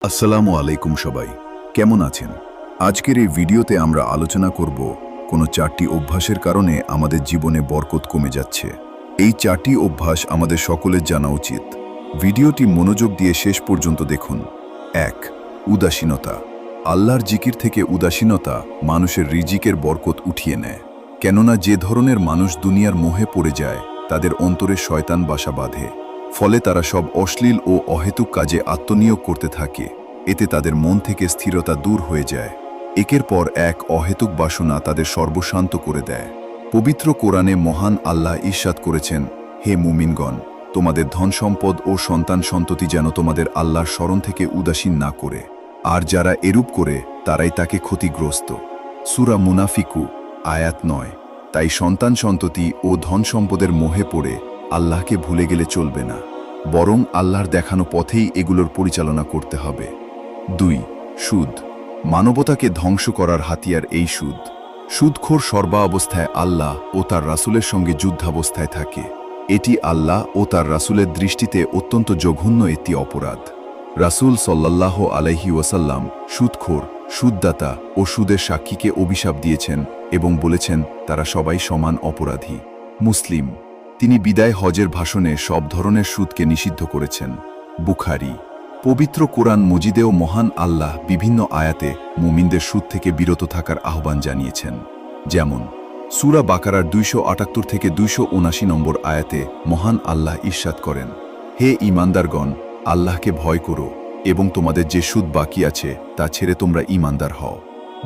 আসসালামু আলাইকুম সবাই, কেমন আছেন? আজকের এই ভিডিওতে আমরা আলোচনা করব কোনো চারটি অভ্যাসের কারণে আমাদের জীবনে বরকত কমে যাচ্ছে। এই চারটি অভ্যাস আমাদের সকলের জানা উচিত। ভিডিওটি মনোযোগ দিয়ে শেষ পর্যন্ত দেখুন। 1. উদাসীনতা। আল্লাহর জিকির থেকে উদাসীনতা মানুষের রিজিকের বরকত উঠিয়ে নেয়। কেননা যে ধরনের মানুষ দুনিয়ার মোহে পড়ে যায় তাদের অন্তরে শয়তান বাসা বাঁধে, ফলে তারা সব অশ্লীল ও অহেতুক কাজে আত্মনিয়োগ করতে থাকে। এতে তাদের মন থেকে স্থিরতা দূর হয়ে যায়। একের পর এক অহেতুক বাসনা তাদের সর্বশান্ত করে দেয়। পবিত্র কোরআনে মহান আল্লাহ ইরশাদ করেছেন, হে মুমিনগণ, তোমাদের ধন সম্পদ ও সন্তান সন্ততি যেন তোমাদের আল্লাহর স্মরণ থেকে উদাসীন না করে, আর যারা এরূপ করে তারাই তাকে ক্ষতিগ্রস্ত। সূরা মুনাফিকু আয়াত 9। তাই সন্তান সন্ততি ও ধন সম্পদের মোহে পড়ে আল্লাহকে ভুলে গেলে চলবে না, বরং আল্লাহর দেখানো পথেই এগুলোর পরিচালনা করতে হবে। 2. সুদ। মানবতাকে ধ্বংস করার হাতিয়ার এই সুদ। সুদখোর সর্বাবস্থায় আল্লাহ ও তার রাসূলের সঙ্গে যুদ্ধাবস্থায় থাকে। এটি আল্লাহ ও তার রাসূলের দৃষ্টিতে অত্যন্ত জঘন্য একটি অপরাধ। রাসূল সাল্লাল্লাহু আলাইহি ওয়াসাল্লাম সুদখোর, সুদদাতা ও সুদের সাক্ষীকে অভিশাপ দিয়েছেন এবং বলেছেন তারা সবাই সমান অপরাধী। মুসলিম। তিনি বিদায় হজের ভাষণে সব ধরনের সুদকে নিষিদ্ধ করেছেন। বুখারী। পবিত্র কোরআন মজিদেও মহান আল্লাহ বিভিন্ন আয়াতে মুমিনদের সুদ থেকে বিরত থাকার আহ্বান জানিয়েছেন। যেমন সূরা বাকারার 278 থেকে 279 নম্বর আয়াতে মহান আল্লাহ ইরশাদ করেন, হে ঈমানদারগণ, আল্লাহকে ভয় করো এবং তোমাদের যে সুদ বাকি আছে তা ছেড়ে তোমরা ঈমানদার হও।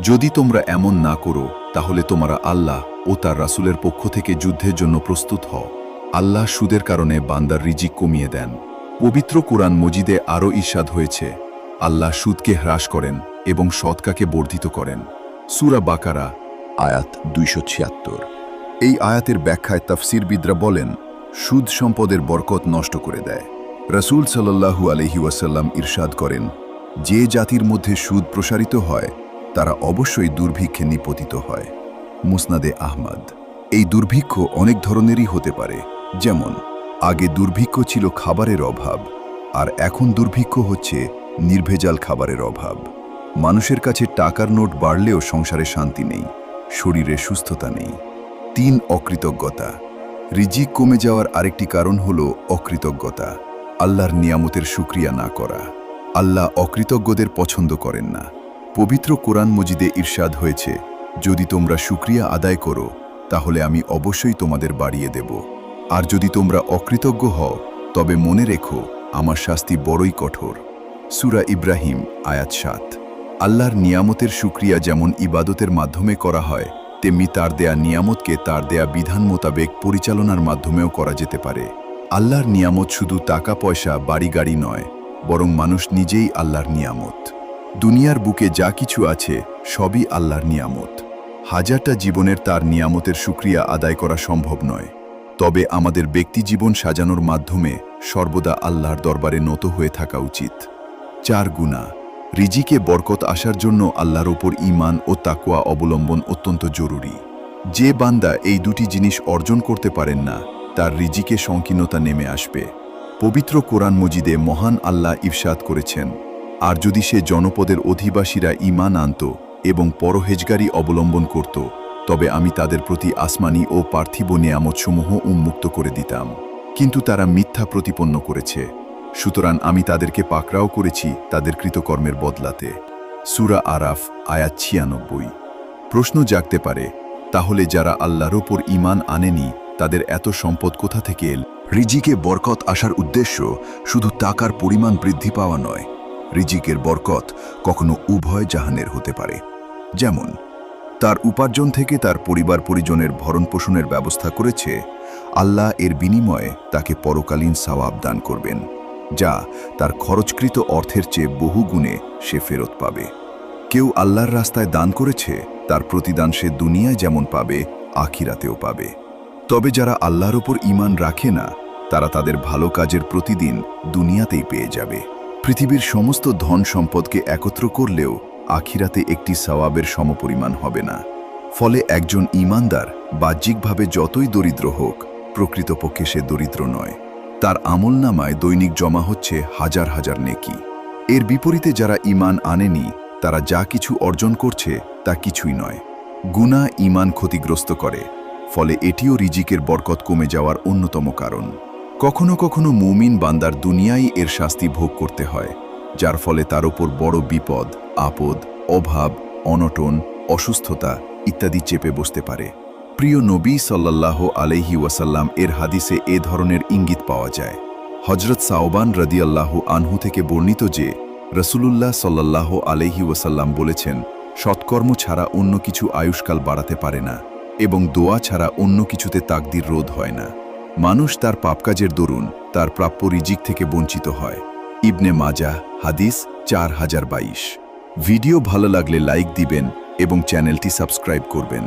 যদি তোমরা এমন না করো তাহলে তোমরা আল্লাহ ও তার রাসূলের পক্ষ থেকে যুদ্ধের জন্য প্রস্তুত হও। আল্লাহ সুদের কারণে বান্দার রিজিক কমিয়ে দেন। পবিত্র কোরআন মজিদে আরও ইরশাদ হয়েছে, আল্লাহ সুদকে হ্রাস করেন এবং সদকাকে বর্ধিত করেন। সূরা বাকারা আয়াত 276। এই আয়াতের ব্যাখ্যায় তাফসীরবিদরা বলেন, সুদ সম্পদের বরকত নষ্ট করে দেয়। রাসূল সাল্লাল্লাহু আলাইহি ওয়াসাল্লাম ইরশাদ করেন, যে জাতির মধ্যে সুদ প্রসারিত হয় তারা অবশ্যই দুর্ভিক্ষে নিপতিত হয়। মুসনাদে আহমদ। এই দুর্ভিক্ষ অনেক ধরনেরই হতে পারে, যেমন আগে দুর্ভিক্ষ ছিল খাবারের অভাব, আর এখন দুর্ভিক্ষ হচ্ছে নির্ভেজাল খাবারের অভাব। মানুষের কাছে টাকার নোট বাড়লেও সংসারে শান্তি নেই, শরীরে সুস্থতা নেই। 3. অকৃতজ্ঞতা। রিজিক কমে যাওয়ার আরেকটি কারণ হল অকৃতজ্ঞতা, আল্লাহর নিয়ামতের শুকরিয়া না করা। আল্লাহ অকৃতজ্ঞদের পছন্দ করেন না। পবিত্র কোরআন মজিদে ইরশাদ হয়েছে, যদি তোমরা শুকরিয়া আদায় করো তাহলে আমি অবশ্যই তোমাদের বাড়িয়ে দেব, আর যদি তোমরা অকৃতজ্ঞ হও তবে মনে রেখো আমার শাস্তি বড়ই কঠোর। সূরা ইব্রাহিম আয়াত 7। আল্লাহর নিয়ামতের শুকরিয়া যেমন ইবাদতের মাধ্যমে করা হয়, তেমনি তার দেয়া নিয়ামতকে তার দেয়া বিধান মোতাবেক পরিচালনার মাধ্যমেও করা যেতে পারে। আল্লাহর নিয়ামত শুধু টাকা পয়সা বাড়ি গাড়ি নয়, বরং মানুষ নিজেই আল্লাহর নিয়ামত। দুনিয়ার বুকে যা কিছু আছে সবই আল্লাহর নিয়ামত। হাজারটা জীবনের তার নিয়ামতের শুকরিয়া আদায় করা সম্ভব নয়। তবে আমাদের ব্যক্তি জীবন সাজানোর মাধ্যমে সর্বদা আল্লাহর দরবারে নত হয়ে থাকা উচিত। 4. গুনাহ। রিজিকে বরকত আসার জন্য আল্লাহর ওপর ঈমান ও তাকওয়া অবলম্বন অত্যন্ত জরুরি। যে বান্দা এই দুটি জিনিস অর্জন করতে পারেন না তার রিজিকে সংকীর্ণতা নেমে আসবে। পবিত্র কোরআন মজিদে মহান আল্লাহ ইরশাদ করেছেন, আর যদি সে জনপদের অধিবাসীরা ঈমান আনত এবং পরহেজগারি অবলম্বন করত তবে আমি তাদের প্রতি আসমানি ও পার্থিব নিয়ামতসমূহ উন্মুক্ত করে দিতাম, কিন্তু তারা মিথ্যা প্রতিপন্ন করেছে, সুতরাং আমি তাদেরকে পাকড়াও করেছি তাদের কৃতকর্মের বদলাতে। সূরা আরাফ আয়াত 96। প্রশ্ন জাগতে পারে, তাহলে যারা আল্লাহর ওপর ঈমান আনেনি তাদের এত সম্পদ কোথা থেকে এল? রিজিকে বরকত আসার উদ্দেশ্য শুধু টাকার পরিমাণ বৃদ্ধি পাওয়া নয়, রিজিকের বরকত কখনো উভয় জাহানের হতে পারে। যেমন তার উপার্জন থেকে তার পরিবার পরিজনের ভরণ পোষণের ব্যবস্থা করেছে, আল্লাহ এর বিনিময়ে তাকে পরকালীন সওয়াব দান করবেন, যা তার খরচকৃত অর্থের চেয়ে বহু গুণে সে ফেরত পাবে। কেউ আল্লাহর রাস্তায় দান করেছে, তার প্রতিদান সে দুনিয়ায় যেমন পাবে আখিরাতেও পাবে। তবে যারা আল্লাহর ওপর ঈমান রাখে না তারা তাদের ভালো কাজের প্রতিদিন দুনিয়াতেই পেয়ে যাবে। পৃথিবীর সমস্ত ধন সম্পদকে একত্র করলেও আখিরাতে একটি সওয়াবের সমপরিমাণ হবে না। ফলে একজন ঈমানদার বাহ্যিকভাবে যতই দরিদ্র হোক, প্রকৃতপক্ষে সে দরিদ্র নয়। তার আমলনামায় দৈনিক জমা হচ্ছে হাজার হাজার নেকি। এর বিপরীতে যারা ঈমান আনেনি তারা যা কিছু অর্জন করছে তা কিছুই নয়। গুনাহ ঈমান ক্ষতিগ্রস্ত করে, ফলে এটিও রিজিকের বরকত কমে যাওয়ার অন্যতম কারণ। কখনো কখনো মুমিন বান্দার দুনিয়ায় এর শাস্তি ভোগ করতে হয়, যার ফলে তার উপর বড় বিপদ, আপদ, অভাব, অনটন, অসুস্থতা ইত্যাদি চেপে বসতে পারে। প্রিয় নবী সাল্লাল্লাহু আলাইহি ওয়াসাল্লাম এর হাদিসে এ ধরনের ইঙ্গিত পাওয়া যায়। হজরত সাওবান রাদিয়াল্লাহু আনহু থেকে বর্ণিত যে রাসূলুল্লাহ সাল্লাল্লাহু আলাইহি ওয়াসাল্লাম বলেছেন, সৎকর্ম ছাড়া অন্য কিছু আয়ুষ্কাল বাড়াতে পারে না এবং দোয়া ছাড়া অন্য কিছুতে তাকদীর রোধ হয় না। মানুষ তার পাপকাজের দরুন তার প্রাপ্য রিজিক থেকে বঞ্চিত হয়। ইবনে মাজাহ হাদিস 4022। ভিডিও ভালো লাগলে লাইক দিবেন এবং চ্যানেলটি সাবস্ক্রাইব করবেন।